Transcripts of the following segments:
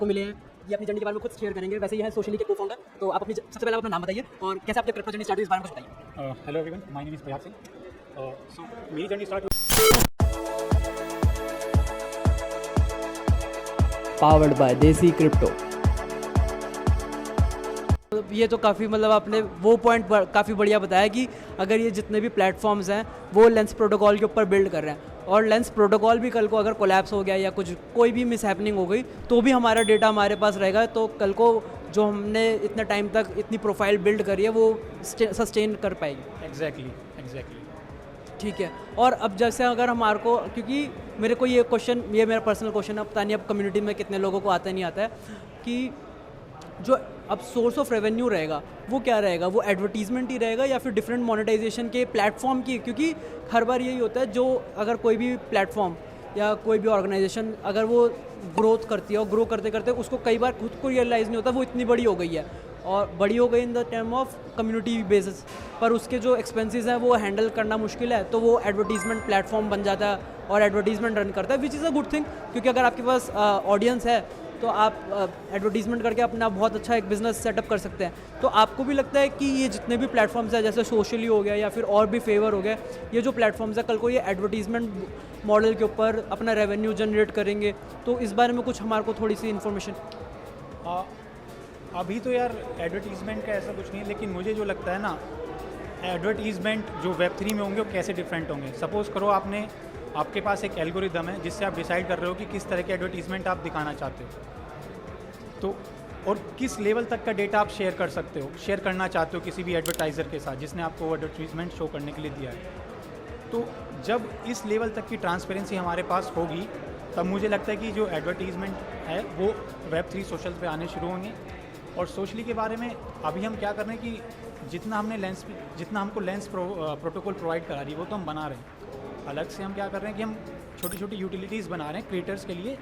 को मिले हैं, ये अपनी जर्नी के बारे में खुद शेयर करेंगे। वैसे ये है सोशली के को फाउंडर। तो आप अपनी सबसे पहले अपना नाम बताइए और कैसे आपने क्रिप्टो जर्नी स्टार्ट हुई इस बारे में कुछ बताइए। Hello everyone, my name is Prayag Singh. So मेरी journey start powered by Desi crypto. ये तो काफ़ी मतलब आपने वो पॉइंट काफ़ी बढ़िया बताया कि अगर ये जितने भी प्लेटफॉर्म्स हैं वो लेंस प्रोटोकॉल के ऊपर बिल्ड कर रहे हैं, और लेंस प्रोटोकॉल भी कल को अगर कोलैप्स हो गया या कुछ कोई भी मिस हैपनिंग हो गई तो भी हमारा डेटा हमारे पास रहेगा। तो कल को जो हमने इतने टाइम तक इतनी प्रोफाइल बिल्ड करी है वो सस्टेन कर पाएगी। एग्जैक्टली ठीक है। और अब जैसे अगर हमारे को, क्योंकि मेरे को ये क्वेश्चन, ये मेरा पर्सनल क्वेश्चन है, पता नहीं अब कम्युनिटी में कितने लोगों को आता नहीं आता है, कि जो अब सोर्स ऑफ रेवेन्यू रहेगा वो क्या रहेगा, वो एडवर्टीजमेंट ही रहेगा या फिर डिफरेंट मोनेटाइजेशन के प्लेटफॉर्म की। क्योंकि हर बार यही होता है, जो अगर कोई भी प्लेटफॉर्म या कोई भी ऑर्गेनाइजेशन अगर वो ग्रोथ करती है और ग्रो करते करते उसको कई बार खुद को रियलाइज़ नहीं होता वो इतनी बड़ी हो गई है और बड़ी हो गई in the term of community basis, पर उसके जो एक्सपेंसेस हैं वो हैंडल करना मुश्किल है, तो वो एडवर्टीजमेंट प्लेटफॉर्म बन जाता है और एडवर्टीजमेंट रन करता है, which is a good thing. क्योंकि अगर आपके पास ऑडियंस है तो आप एडवर्टीजमेंट करके अपना बहुत अच्छा एक बिज़नेस सेटअप कर सकते हैं। तो आपको भी लगता है कि ये जितने भी प्लेटफॉर्म्स हैं, जैसे सोशली हो गया या फिर और भी फेवर हो गया, ये जो प्लेटफॉर्म्स हैं कल को ये एडवर्टीजमेंट मॉडल के ऊपर अपना रेवेन्यू जनरेट करेंगे, तो इस बारे में कुछ हमारे को थोड़ी सी इन्फॉर्मेशन। अभी तो यार एडवर्टीज़मेंट का ऐसा कुछ नहीं है, लेकिन मुझे जो लगता है ना, एडवर्टीज़मेंट जो वेब3 में होंगे वो कैसे डिफरेंट होंगे। सपोज़ करो आपके पास एक एल्गोरिदम है जिससे आप डिसाइड कर रहे हो कि किस तरह के एडवर्टीज़मेंट आप दिखाना चाहते हो, तो और किस लेवल तक का डेटा आप शेयर कर सकते हो, शेयर करना चाहते हो किसी भी एडवर्टाइज़र के साथ जिसने आपको एडवर्टीज़मेंट शो करने के लिए दिया है। तो जब इस लेवल तक की ट्रांसपेरेंसी हमारे पास होगी तब मुझे लगता है कि जो एडवर्टीज़मेंट है वो वेब3 सोशल पे आने शुरू होंगे। और सोशली के बारे में अभी हम क्या कर रहे हैं कि जितना हमको लेंस प्रोटोकॉल प्रोवाइड करा रही है वो तो हम बना रहे हैं। अलग से हम क्या कर रहे हैं कि हम छोटी छोटी यूटिलिटीज़ बना रहे हैं क्रिएटर्स के लिए।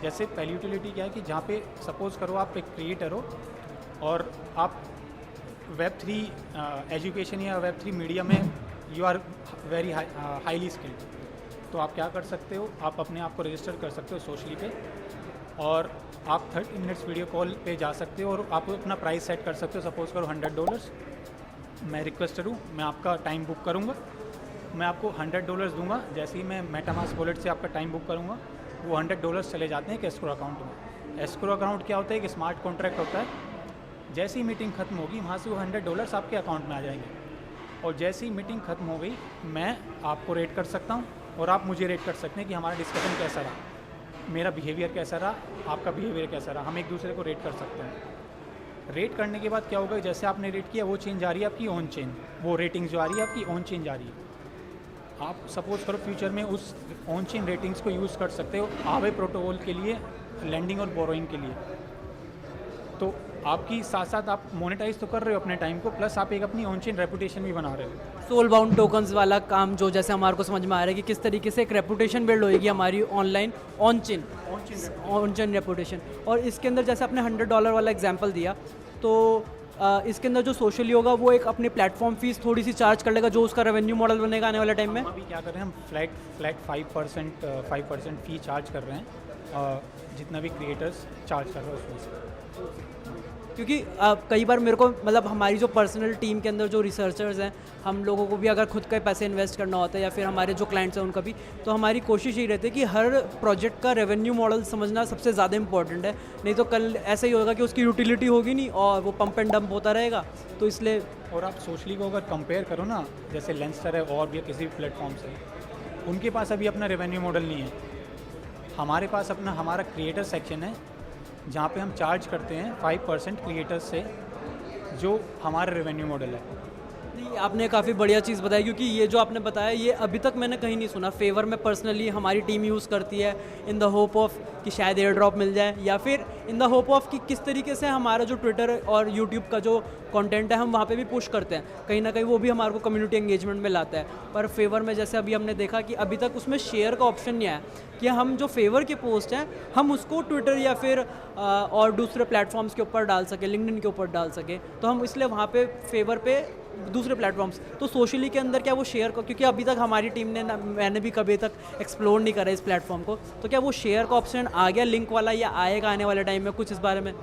जैसे पहली यूटिलिटी क्या है कि जहाँ पे सपोज़ करो आप एक क्रिएटर हो और आप वेब3 एजुकेशन या वेब3 मीडिया में you are very highly skilled, तो आप क्या कर सकते हो, आप अपने आप को रजिस्टर कर सकते हो सोशली पे और आप 30 मिनट्स वीडियो कॉल पे जा सकते हो और आप अपना प्राइस सेट कर सकते हो। सपोज़ करो $100, मैं रिक्वेस्टर हूँ, मैं आपका टाइम बुक करूँगा, मैं आपको $100 दूंगा। जैसे ही मैं मेटामास्क वॉलेट से आपका टाइम बुक करूँगा वो $100 चले जाते हैं एक एस्क्रो अकाउंट में। एस्क्रो अकाउंट क्या होता है, एक स्मार्ट कॉन्ट्रैक्ट होता है। जैसे ही मीटिंग खत्म होगी वहाँ से वो $100 आपके अकाउंट में आ जाएंगे, और जैसे ही मीटिंग खत्म हो गई मैं आपको रेट कर सकता हूँ और आप मुझे रेट कर सकते हैं कि हमारा डिस्कशन कैसा रहा, मेरा बिहेवियर कैसा रहा, आपका बिहेवियर कैसा रहा। हम एक दूसरे को रेट कर सकते हैं। रेट करने के बाद क्या होगा, जैसे आपने रेट किया वो चेंज आ रही है आपकी ऑन चेन, वो रेटिंग जो आ रही है आपकी ऑन चेंज आ रही है। आप सपोज़ करो फ्यूचर में उस ऑन चेन रेटिंग्स को यूज़ कर सकते हो आवे प्रोटोकॉल के लिए, लेंडिंग और बोरोइंग के लिए। तो आपकी साथ साथ आप मोनेटाइज तो कर रहे हो अपने टाइम को, प्लस आप एक अपनी ऑन चेन रेपुटेशन भी बना रहे हो। सोल बाउंड टोकन्स वाला काम जो जैसे हमारे को समझ में आ रहा है कि किस तरीके से एक रेपुटेशन बिल्ड होएगी हमारी ऑनलाइन ऑन चेन रेपुटेशन। और इसके अंदर जैसे आपने $100 वाला एग्जांपल दिया, तो इसके अंदर जो सोशली होगा वो एक अपनी प्लेटफॉर्म फीस थोड़ी सी चार्ज कर लेगा, जो उसका रेवेन्यू मॉडल बनेगा आने वाले टाइम में। अभी क्या कर रहे हैं, हम फ्लैट 5% फी चार्ज कर रहे हैं, जितना भी क्रिएटर्स चार्ज कर रहे हैं उसमें से। क्योंकि कई बार मेरे को मतलब हमारी जो पर्सनल टीम के अंदर जो रिसर्चर्स हैं, हम लोगों को भी अगर खुद के पैसे इन्वेस्ट करना होता है या फिर हमारे जो क्लाइंट्स हैं उनका भी, तो हमारी कोशिश यही रहती है कि हर प्रोजेक्ट का रेवेन्यू मॉडल समझना सबसे ज़्यादा इंपॉर्टेंट है। नहीं तो कल ऐसा ही होगा कि उसकी यूटिलिटी होगी नहीं और वो पंप एंड डंप होता रहेगा, तो इसलिए। और आप सोशली को अगर कंपेयर करो ना, जैसे लेंसर है और भी किसी भी प्लेटफॉर्म से, उनके पास अभी अपना रेवेन्यू मॉडल नहीं है। हमारे पास हमारा क्रिएटर सेक्शन है जहाँ पे हम चार्ज करते हैं 5% क्रिएटर्स से, जो हमारा रेवेन्यू मॉडल है। नहीं, आपने काफ़ी बढ़िया चीज़ बताई, क्योंकि ये जो आपने बताया ये अभी तक मैंने कहीं नहीं सुना। फेवर में पर्सनली हमारी टीम यूज़ करती है इन द होप ऑफ कि शायद एयर ड्रॉप मिल जाए, या फिर इन द होप ऑफ कि किस तरीके से हमारा जो ट्विटर और यूट्यूब का जो कंटेंट है हम वहाँ पे भी पुश करते हैं, कहीं ना कहीं वो भी हमारे को कम्युनिटी एंगेजमेंट में लाता है। पर फेवर में जैसे अभी हमने देखा कि अभी तक उसमें शेयर का ऑप्शन नहीं आया कि हम जो फेवर के पोस्ट हैं हम उसको ट्विटर या फिर और दूसरे प्लेटफॉर्म्स के ऊपर डाल सके, लिंक्डइन के ऊपर डाल सके। तो हम इसलिए वहाँ पे फेवर पे दूसरे प्लेटफॉर्म्स, तो सोशली के अंदर क्या वो शेयर को, क्योंकि अभी तक हमारी टीम ने मैंने भी कभी तक एक्सप्लोर नहीं करा इस प्लेटफॉर्म को, तो क्या वो शेयर का ऑप्शन आ गया लिंक वाला, या आएगा आने वाले टाइम में, कुछ इस बारे में?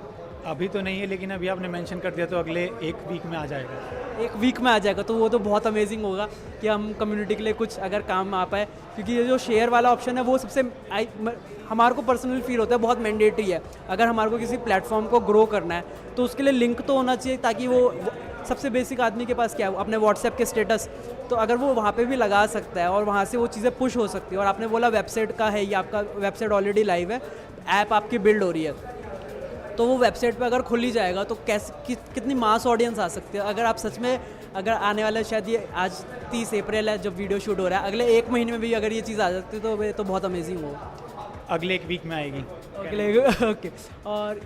अभी तो नहीं है, लेकिन अभी आपने मेंशन कर दिया तो अगले 1 वीक में आ जाएगा। 1 वीक में आ जाएगा, तो वो तो बहुत अमेजिंग होगा कि हम कम्युनिटी के लिए कुछ अगर काम आ पाए, क्योंकि ये जो शेयर वाला ऑप्शन है वो सबसे हमारे को पर्सनली फील होता है बहुत मैंडेटरी है। अगर हमारे को किसी प्लेटफॉर्म को ग्रो करना है तो उसके लिए लिंक तो होना चाहिए, ताकि वो सबसे बेसिक आदमी के पास क्या है, अपने व्हाट्सएप के स्टेटस, तो अगर वो वहाँ पे भी लगा सकता है और वहाँ से वो चीज़ें पुश हो सकती है। और आपने बोला वेबसाइट का है, या आपका वेबसाइट ऑलरेडी लाइव है, ऐप आपकी बिल्ड हो रही है, तो वो वेबसाइट पे अगर खुल ही जाएगा तो कैसे कितनी मास ऑडियंस आ सकती है। अगर आप सच में अगर आने वाला, शायद ये आज 30 अप्रैल है जब वीडियो शूट हो रहा है, अगले 1 महीने में भी अगर ये चीज़ आ सकती है तो ये तो बहुत अमेजिंग होगा। अगले 1 वीक में आएगी। अगले ओके। और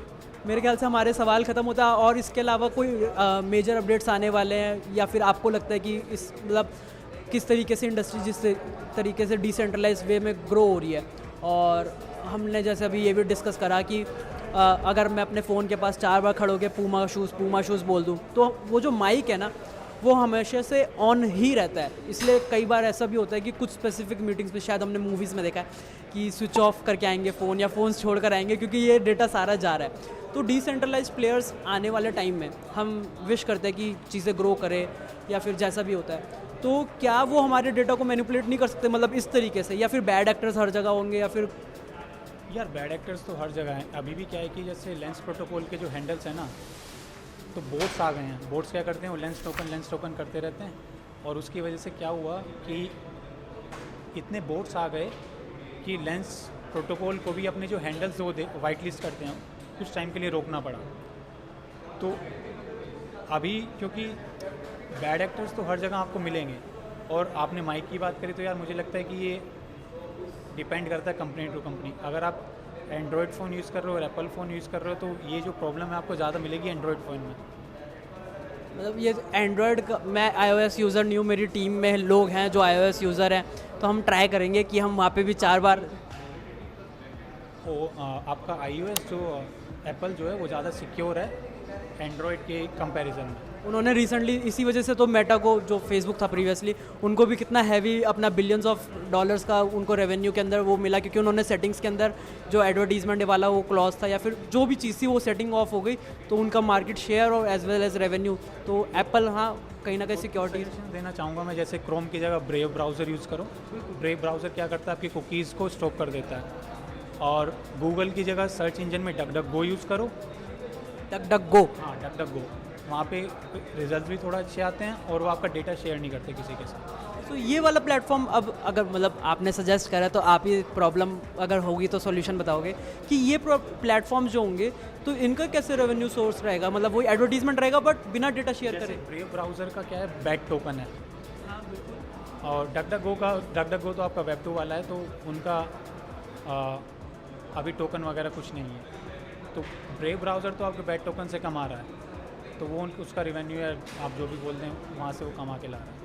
मेरे ख्याल से हमारे सवाल ख़त्म होता है, और इसके अलावा कोई मेजर अपडेट्स आने वाले हैं, या फिर आपको लगता है कि इस मतलब किस तरीके से इंडस्ट्री जिस तरीके से डिसेंट्रलाइज वे में ग्रो हो रही है। और हमने जैसे अभी ये भी डिस्कस करा कि अगर मैं अपने फ़ोन के पास 4 बार खड़े होकर पूमा शूज़ बोल दूँ, तो वो जो माइक है ना वो हमेशा से ऑन ही रहता है। इसलिए कई बार ऐसा भी होता है कि कुछ स्पेसिफिक मीटिंग्स में, शायद हमने मूवीज़ में देखा है कि स्विच ऑफ करके आएंगे फ़ोन, या फ़ोन्स छोड़ कर आएंगे, क्योंकि ये डेटा सारा जा रहा है। तो डिसेंट्रलाइज प्लेयर्स आने वाले टाइम में हम विश करते हैं कि चीज़ें ग्रो करें, या फिर जैसा भी होता है, तो क्या वो हमारे डेटा को मैनिपुलेट नहीं कर सकते, मतलब इस तरीके से, या फिर बैड एक्टर्स हर जगह होंगे, या फिर? यार बैड एक्टर्स तो हर जगह हैं। अभी भी क्या है कि जैसे लेंस प्रोटोकॉल के जो हैंडल्स हैं ना, तो बोट्स आ गए हैं। बोट्स क्या करते हैं, वो लेंस टोकन करते रहते हैं, और उसकी वजह से क्या हुआ कि इतने बोट्स आ गए कि लेंस प्रोटोकॉल को भी अपने जो हैंडल्स वो वाइट लिस्ट करते हैं, कुछ टाइम के लिए रोकना पड़ा। तो अभी क्योंकि बैड एक्टर्स तो हर जगह आपको मिलेंगे, और आपने माइक की बात करी तो यार मुझे लगता है कि ये डिपेंड करता है कंपनी टू कंपनी। अगर आप एंड्रॉयड फ़ोन यूज़ कर रहे हो और एप्पल फ़ोन यूज़ कर रहे हो, तो ये जो प्रॉब्लम है आपको ज़्यादा मिलेगी एंड्रॉयड फ़ोन में। मतलब ये एंड्रॉयड का, मैं iOS यूज़र नहीं हूँ, मेरी टीम में लोग हैं जो iOS यूज़र हैं, तो हम ट्राई करेंगे कि हम वहाँ पे भी 4 बार। आपका iOS जो एप्पल जो है वो ज़्यादा सिक्योर है एंड्रॉयड के कंपैरिजन में। उन्होंने रिसेंटली इसी वजह से तो मेटा को, जो फेसबुक था प्रीवियसली, उनको भी कितना हैवी अपना बिलियंस ऑफ डॉलर्स का उनको रेवेन्यू के अंदर वो मिला, क्योंकि उन्होंने सेटिंग्स के अंदर जो एडवर्टीजमेंट वाला वो क्लॉज था, या फिर जो भी चीज़ थी वो सेटिंग ऑफ हो गई, तो उनका मार्केट शेयर और एज वेल एज रेवेन्यू, तो एप्पल हाँ कहीं ना कहीं सिक्योरिटी देना चाहूँगा मैं। जैसे क्रोम की जगह ब्रेव ब्राउज़र यूज़ करो। ब्रेव ब्राउज़र क्या करता है, आपकी कुकीज़ को स्टॉप कर देता है। और गूगल की जगह सर्च इंजन में डक यूज़ करो। डक गो, हाँ डक गो, वहाँ पे रिजल्ट भी थोड़ा अच्छे आते हैं, और वो आपका डेटा शेयर नहीं करते किसी के साथ। तो ये वाला प्लेटफॉर्म, अब अगर मतलब आपने सजेस्ट करा तो आप ये प्रॉब्लम अगर होगी तो सॉल्यूशन बताओगे कि ये प्लेटफॉर्म जो होंगे तो इनका कैसे रेवेन्यू सोर्स रहेगा, मतलब वही एडवर्टीजमेंट रहेगा बट बिना डेटा शेयर करे। ब्रेव ब्राउज़र का क्या है, बैट टोकन है। हाँ बिल्कुल। और डक गो तो आपका वेब 2 वाला है, तो उनका अभी टोकन वगैरह कुछ नहीं है। तो ब्रेव ब्राउज़र तो आपके बैट टोकन से कमा रहा है, तो वो उसका रेवेन्यू है, आप जो भी बोल दें वहाँ से वो कमा के ला रहा है।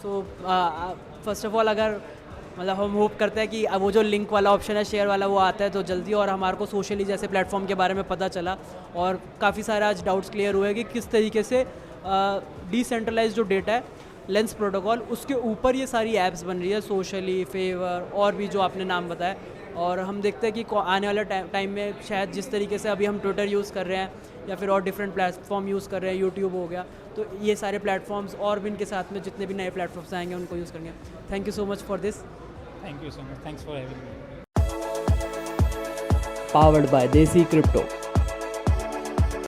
सो फर्स्ट ऑफ ऑल, अगर मतलब हम होप करते हैं कि अब वो जो लिंक वाला ऑप्शन है शेयर वाला वो आता है तो जल्दी, और हमारे को सोशली जैसे प्लेटफॉर्म के बारे में पता चला, और काफ़ी सारे आज डाउट्स क्लियर हुए कि किस तरीके से डिसेंट्रलाइज जो डेटा है लेंस प्रोटोकॉल, उसके ऊपर ये सारी ऐप्स बन रही है, सोशली, फेवर, और भी जो आपने नाम बताया। और हम देखते हैं कि आने वाले टाइम में शायद जिस तरीके से अभी हम ट्विटर यूज़ कर रहे हैं, या फिर और डिफरेंट प्लेटफॉर्म यूज़ कर रहे हैं, यूट्यूब हो गया, तो ये सारे प्लेटफॉर्म्स और भी इनके साथ में जितने भी नए प्लेटफॉर्म्स आएंगे उनको यूज़ करेंगे। Thank you so much for this. Thank you so much, thanks for having me. Powered by Desi crypto.